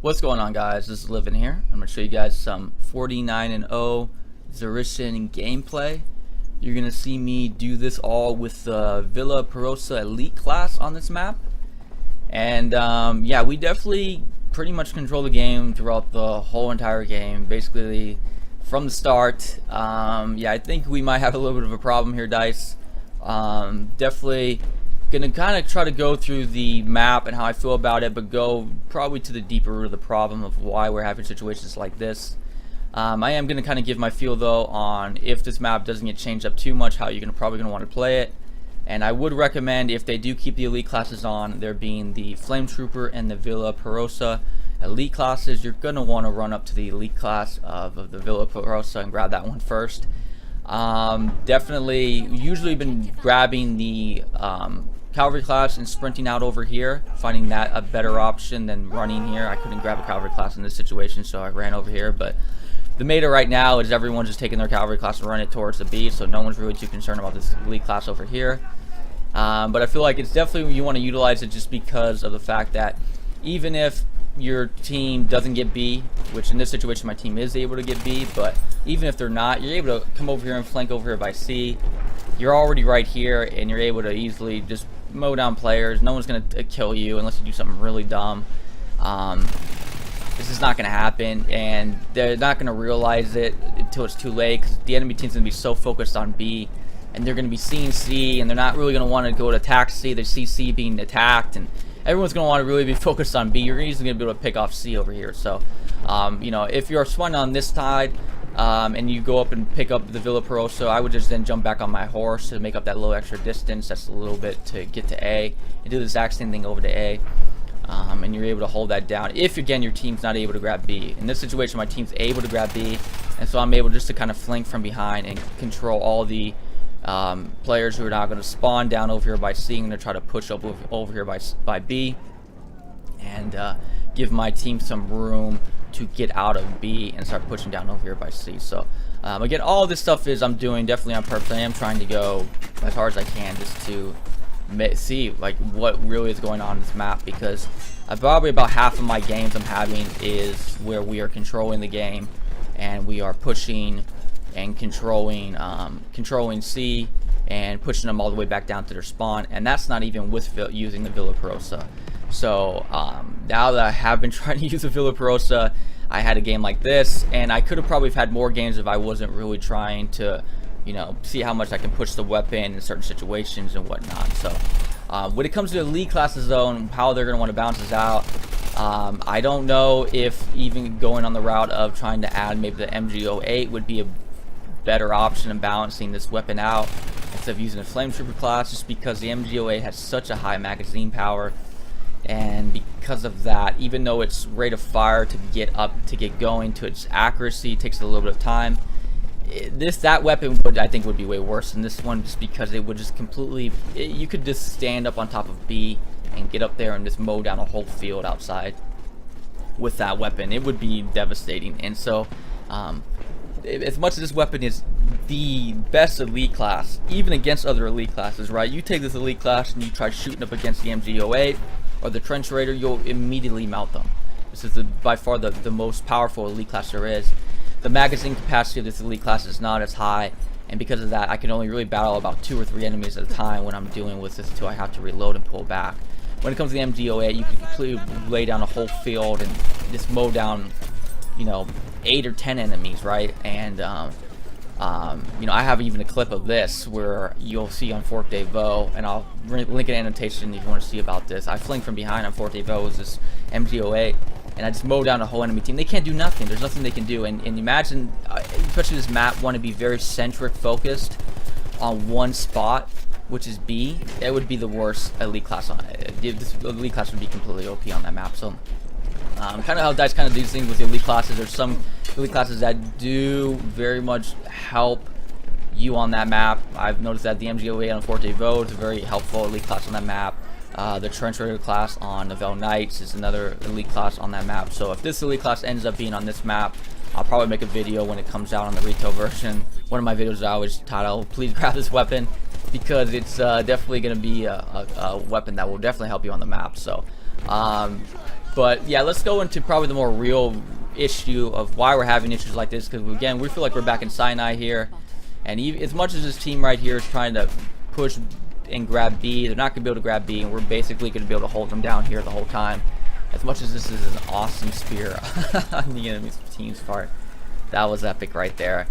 What's going on, guys? This is Livin here. I'm going to show you guys some 49-0 Tsaritsyn gameplay. You're going to see me do this all with the Villa Perosa Elite class on this map. And yeah, we definitely pretty much control the game throughout the whole entire game. Basically, from the start. Yeah, I think we might have a little bit of a problem here, Dice. Definitely gonna kind of try to go through the map and how I feel about it, but go probably to the deeper root of the problem of why we're having situations like this. I am gonna kind of give my feel though on if this map doesn't get changed up too much, how you're probably gonna want to play it. And I would recommend, if they do keep the elite classes on, there being the Flame Trooper and the Villa Perosa elite classes, you're gonna want to run up to the elite class of the Villa Perosa and grab that one first. Definitely, usually been grabbing the cavalry class and sprinting out over here, finding that a better option than running here. I couldn't grab a cavalry class in this situation, so I ran over here. But the meta right now is everyone's just taking their cavalry class and running it towards the B, so no one's really too concerned about this elite class over here. But I feel like it's definitely, you want to utilize it just because of the fact that even if your team doesn't get B, which in this situation my team is able to get B, but even if they're not, you're able to come over here and flank over here by C. You're already right here, and you're able to easily just mow down players. No one's going to kill you unless you do something really dumb. This is not going to happen, and they're not going to realize it until it's too late, because the enemy team's going to be so focused on B, and they're going to be seeing C, and they're not really going to want to go to attack C. They see C being attacked, and everyone's going to want to really be focused on B. You're easily going to be able to pick off C over here. So, you know, if you're swanning on this side, and you go up and pick up the Villa Perosa, I would just then jump back on my horse to make up that little extra distance. That's a little bit to get to A, and do the exact same thing over to A. And you're able to hold that down if, again, your team's not able to grab B. In this situation, my team's able to grab B, and so I'm able just to kind of flank from behind and control all the players who are now going to spawn down over here by C and to try to push up over here by B, and give my team some room to get out of B and start pushing down over here by C. So again, all this stuff is I'm doing definitely on purpose. I am trying to go as hard as I can just to see like what really is going on in this map, because probably about half of my games I'm having is where we are controlling the game and we are pushing and controlling C and pushing them all the way back down to their spawn, and that's not even with using the Villa Perosa. So now that I have been trying to use the Villa Perosa, I had a game like this, and I could have probably had more games if I wasn't really trying to, you know, see how much I can push the weapon in certain situations and whatnot. So when it comes to the elite classes though, and how they're going to want to balance this out, I don't know if even going on the route of trying to add maybe the MG08 would be a better option in balancing this weapon out instead of using a Flame Trooper class, just because the MG08 has such a high magazine power, and because of that, even though its rate of fire to get going to its accuracy takes a little bit of time, that weapon I think would be way worse than this one, just because it would just completely, you could just stand up on top of B and get up there and just mow down a whole field outside with that weapon. It would be devastating. And so as much as this weapon is the best elite class, even against other elite classes, right? You take this elite class and you try shooting up against the MG08 or the Trench Raider, you'll immediately mount them. This is by far the most powerful elite class there is. The magazine capacity of this elite class is not as high, and because of that, I can only really battle about 2 or 3 enemies at a time when I'm dealing with this until I have to reload and pull back. When it comes to the MG08, you can completely lay down a whole field and just mow down, you know, 8 or 10 enemies, right? And you know, I have even a clip of this where you'll see on Fort de Vaux, and I'll link an annotation if you want to see about this. I flanked from behind on Fort de Vaux with this MG08, and I just mow down a whole enemy team. They can't do nothing. There's nothing they can do. And imagine, especially this map, want to be very centric focused on one spot, which is B. It would be the worst elite class on it. This elite class would be completely OP on that map. So kind of how Dice kind of do these things with the elite classes. There's some elite classes that do very much help you on that map. I've noticed that the MG08 on Fort de Vaux is a very helpful elite class on that map. The Trench Raider class on Novel Knights is another elite class on that map. So if this elite class ends up being on this map, I'll probably make a video when it comes out on the retail version. One of my videos I always title, "Please grab this weapon," because it's definitely going to be a weapon that will definitely help you on the map. So But yeah, let's go into probably the more real issue of why we're having issues like this, because again, we feel like we're back in Sinai here, and even, as much as this team right here is trying to push and grab B, they're not going to be able to grab B, and we're basically going to be able to hold them down here the whole time. As much as this is an awesome spear on the enemy team's part, that was epic right there.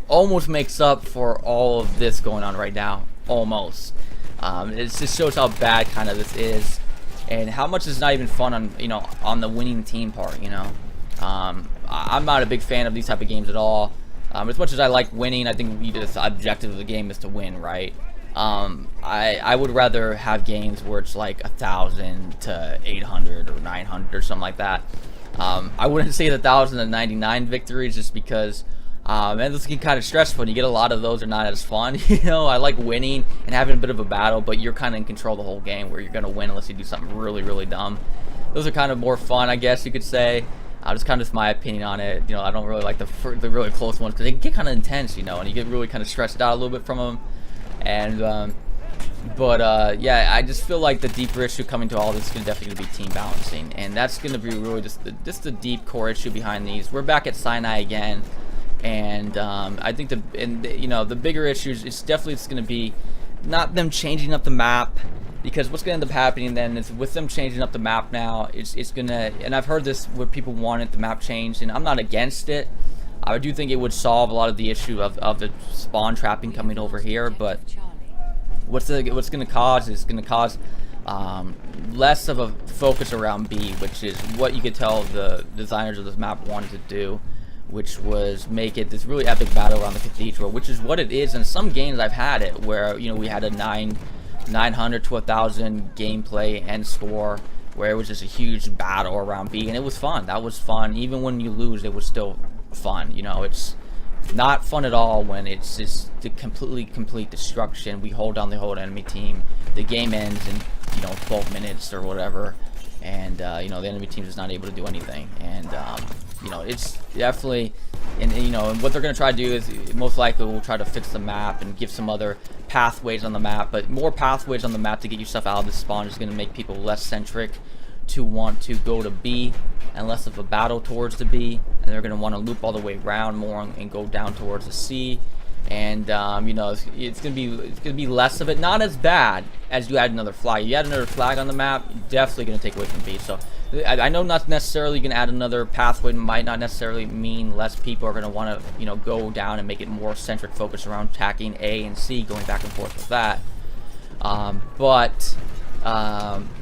Almost makes up for all of this going on right now. Almost. It just shows how bad kind of this is, and how much is not even fun on, you know, on the winning team part. You know, I'm not a big fan of these type of games at all. As much as I like winning, I think the objective of the game is to win, right? I would rather have games where it's like 1,000 to 800 or 900 or something like that. I wouldn't say the 1,099 victories, just because man, this can kind of stressful. When you get a lot of those, they're not as fun. You know, I like winning and having a bit of a battle, but you're kind of in control the whole game, where you're gonna win unless you do something really, really dumb. Those are kind of more fun, I guess you could say. Just kind of just my opinion on it. You know, I don't really like the really close ones, because they can get kind of intense, you know, and you get really kind of stressed out a little bit from them. And yeah, I just feel like the deeper issue coming to all this is definitely going to be team balancing, and that's going to be really just the deep core issue behind these. We're back at Sinai again, and I think the bigger issues, it's definitely going to be not them changing up the map, because what's going to end up happening then is, with them changing up the map now, it's going to, and I've heard this where people wanted the map changed, and I'm not against it. I do think it would solve a lot of the issue of the spawn trapping coming over here, but what's going to cause is going to cause less of a focus around B, which is what you could tell the designers of this map wanted to do, which was make it this really epic battle around the cathedral, which is what it is. In some games I've had it where, you know, we had a 900 to 1,000 gameplay end score, where it was just a huge battle around B, and it was fun. That was fun. Even when you lose, it was still fun. You know, it's not fun at all when it's just the complete destruction. We hold down the whole enemy team, the game ends in, you know, 12 minutes or whatever, and you know, the enemy team is not able to do anything. And you know, it's definitely, and you know, what they're going to try to do is most likely we'll try to fix the map and give some other pathways on the map, but more pathways on the map to get yourself out of the spawn is going to make people less centric to want to go to B, and less of a battle towards the B, and they're going to want to loop all the way around more and go down towards the C. And you know, it's going to be less of it, not as bad as you add another flag. You add another flag on the map, definitely going to take away from B. So I know not necessarily going to add another pathway might not necessarily mean less people are going to want to, you know, go down and make it more centric focus around attacking A and C, going back and forth with that.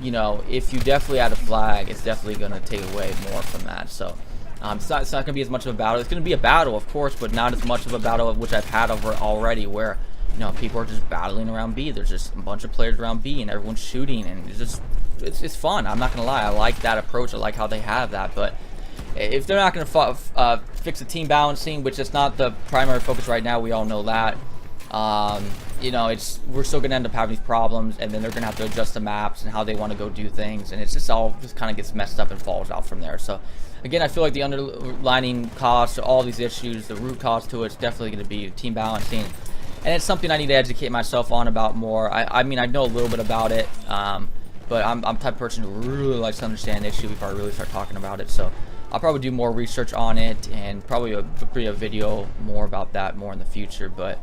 You know, if you definitely add a flag, it's definitely going to take away more from that. So it's not going to be as much of a battle. It's going to be a battle, of course, but not as much of a battle, which I've had over already, where, you know, people are just battling around B. There's just a bunch of players around B, and everyone's shooting, and it's fun. I'm not going to lie. I like that approach. I like how they have that. But if they're not going to fix the team balancing, which is not the primary focus right now, we all know that. You know, we're still going to end up having these problems, and then they're going to have to adjust the maps and how they want to go do things, and it's just all just kind of gets messed up and falls out from there. So again, I feel like the underlining cause to all these issues, the root cause to it's definitely going to be team balancing, and it's something I need to educate myself on about more. I mean, I know a little bit about it, but I'm the type of person who really likes to understand the issue before I really start talking about it. So I'll probably do more research on it, and probably a video more about that more in the future. But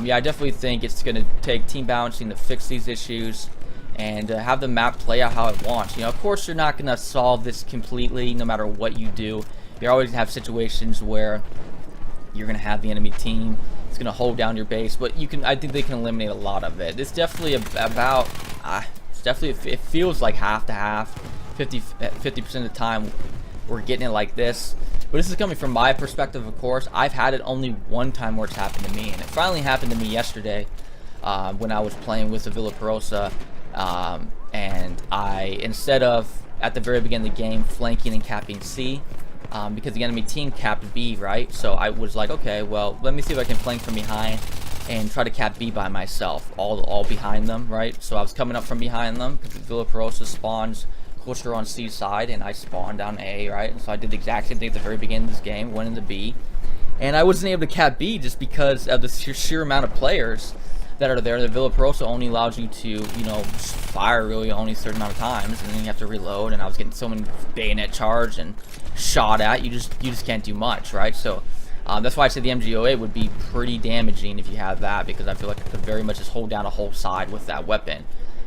yeah, I definitely think it's going to take team balancing to fix these issues and have the map play out how it wants. You know, of course, you're not going to solve this completely no matter what you do. You're always going to have situations where you're going to have the enemy team. It's going to hold down your base, but I think they can eliminate a lot of it. It's definitely it feels like half to half, 50% of the time we're getting it like this. But this is coming from my perspective, of course. I've had it only one time where it's happened to me, and it finally happened to me yesterday when I was playing with the Villa Perosa, and I, instead of at the very beginning of the game flanking and capping C, because the enemy team capped B, right? So I was like, okay, well, let me see if I can flank from behind and try to cap B by myself, all behind them, right? So I was coming up from behind them because Villa Perosa spawns closer on C side, and I spawned down A, right? And so I did the exact same thing at the very beginning of this game, went into B, and I wasn't able to cap B just because of the sheer amount of players. that are there. The Villaprosa only allows you to, fire really only a certain amount of times, and then you have to reload. And I was getting so many bayonet charged and shot at. You just can't do much, right? So that's why I said the MGOA would be pretty damaging if you have that, because I feel like I could very much just hold down a whole side with that weapon,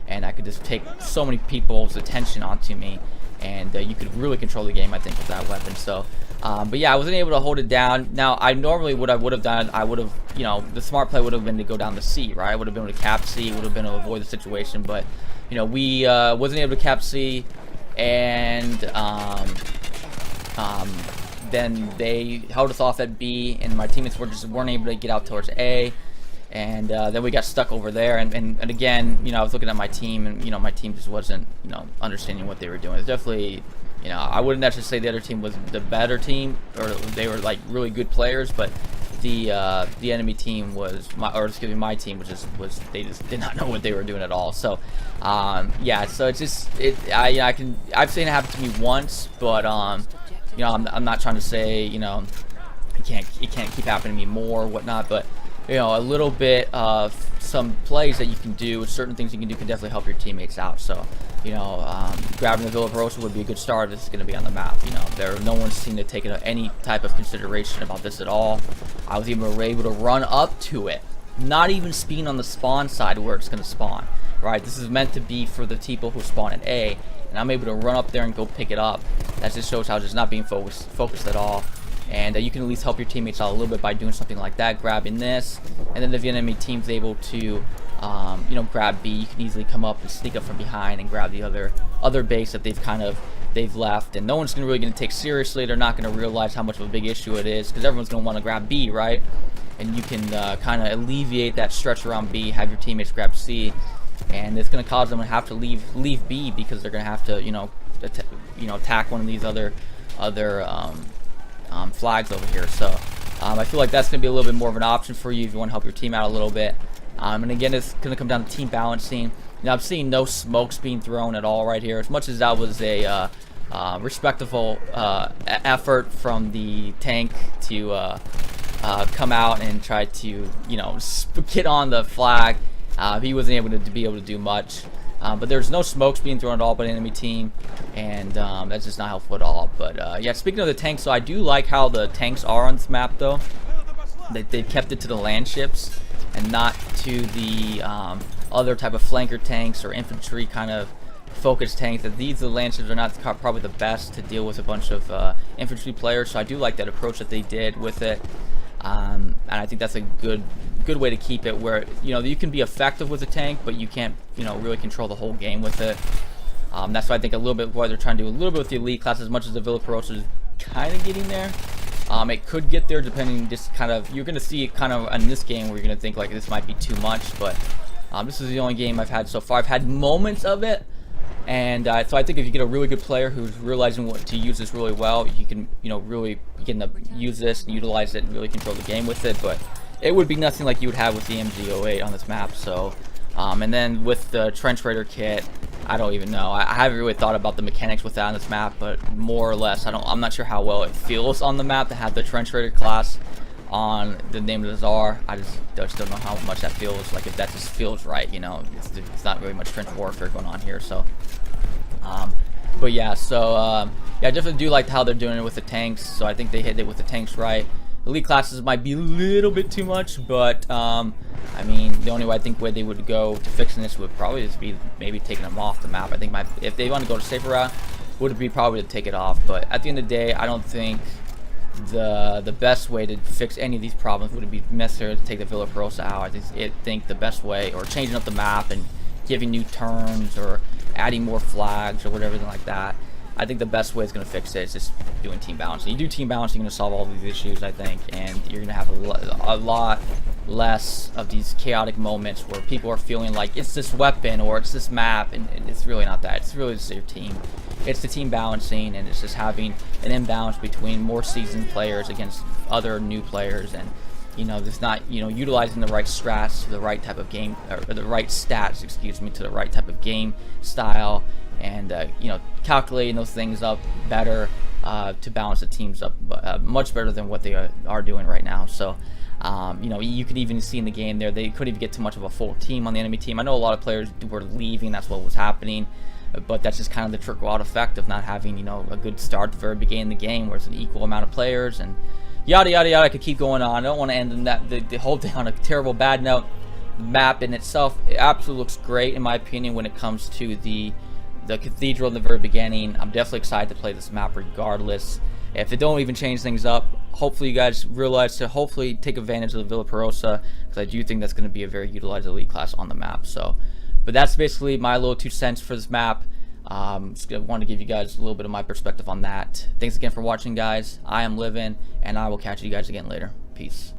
and I could just take so many people's attention onto me, and you could really control the game, I think, with that weapon. So but yeah, I wasn't able to hold it down. Now, I normally, what I would have done, I would have, the smart play would have been to go down the C, right? I would have been able to cap C, would have been able to avoid the situation, but, we wasn't able to cap C, and then they held us off at B, and my teammates weren't able to get out towards A, and then we got stuck over there, and again, I was looking at my team, and, my team just wasn't, understanding what they were doing. It's definitely... I wouldn't actually say the other team was the better team, or they were like really good players, but the enemy team was my team was they just did not know what they were doing at all. So yeah, so it's just I've seen it happen to me once, but I'm not trying to say it can't keep happening to me more or whatnot, but a little bit of some plays that you can do, certain things you can do can definitely help your teammates out. So, grabbing the Villaprosa would be a good start. This is going to be on the map. No one seemed to take any type of consideration about this at all. I was even able to run up to it, not even speeding on the spawn side where it's going to spawn. Right? This is meant to be for the people who spawn at A, and I'm able to run up there and go pick it up. That just shows how just not being focused at all. And you can at least help your teammates out a little bit by doing something like that, grabbing this, and then if the enemy team's able to, grab B, you can easily come up and sneak up from behind and grab the other base that they've left, and no one's really going to take seriously. They're not going to realize how much of a big issue it is, because everyone's going to want to grab B, right? And you can kind of alleviate that stretch around B, have your teammates grab C, and it's going to cause them to have to leave B, because they're going to have to, attack one of these other flags over here. So I feel like that's going to be a little bit more of an option for you if you want to help your team out a little bit. And again, it's going to come down to team balancing. Now, I'm seeing no smokes being thrown at all right here. As much as that was a respectable effort from the tank to come out and try to get on the flag, he wasn't able to do much. But there's no smokes being thrown at all by the enemy team, and that's just not helpful at all. But yeah, speaking of the tanks, so I do like how the tanks are on this map, though. They kept it to the land ships and not to the other type of flanker tanks or infantry kind of focused tanks. That the land ships are not probably the best to deal with a bunch of infantry players. So I do like that approach that they did with it. And I think that's a good way to keep it, where you can be effective with a tank, but you can't really control the whole game with it. That's why I think a little bit what they're trying to do a little bit with the elite class, as much as the Villaprosa is kind of getting there. It could get there depending, just kind of, you're going to see it kind of in this game where you're going to think like this might be too much, but this is the only game I've had so far. I've had moments of it. And so I think if you get a really good player who's realizing what to use this really well, you can, really begin to use this and utilize it and really control the game with it. But it would be nothing like you would have with the MG08 on this map. So, and then with the Trench Raider kit, I don't even know. I haven't really thought about the mechanics with that on this map, but more or less, I'm not sure how well it feels on the map to have the Trench Raider class on the name of the Tsar. I just don't know how much that feels like, if that just feels right. It's not really much trench warfare going on here. So but yeah, so yeah, I definitely do like how they're doing it with the tanks. So I think they hit it with the tanks right. Elite classes might be a little bit too much, but I mean, the only way I think where they would go to fixing this would probably just be maybe taking them off the map. I think if they want to go to safer route, would be probably to take it off. But at the end of the day, I don't think the best way to fix any of these problems would be necessary to take the Villaprosa out. I think the best way, or changing up the map and giving new turns or adding more flags or whatever like that, I think the best way is going to fix it is just doing team balancing. You do team balancing, you're going to solve all these issues, I think, and you're going to have a lot less of these chaotic moments where people are feeling like it's this weapon or it's this map, and it's really not that. It's really just your team. It's the team balancing, and it's just having an imbalance between more seasoned players against other new players, and just not, utilizing the right strats to the right type of game, or the right stats, excuse me, to the right type of game style, and calculating those things up better to balance the teams up much better than what they are doing right now. So You know, you could even see in the game there, they couldn't even get too much of a full team on the enemy team. I know a lot of players were leaving, that's what was happening, but that's just kind of the trickle-out effect of not having, you know, a good start at the very beginning of the game where it's an equal amount of players, and yada yada yada. I could keep going on. I don't want to end in the whole day on a terrible bad note. The map in itself, it absolutely looks great in my opinion when it comes to the cathedral in the very beginning. I'm definitely excited to play this map regardless. If it don't even change things up, hopefully you guys realize to hopefully take advantage of the Villa Perosa, because I do think that's going to be a very utilized elite class on the map. So, but that's basically my little 2 cents for this map. Just wanted to give you guys a little bit of my perspective on that. Thanks again for watching, guys. I am Livin, and I will catch you guys again later. Peace.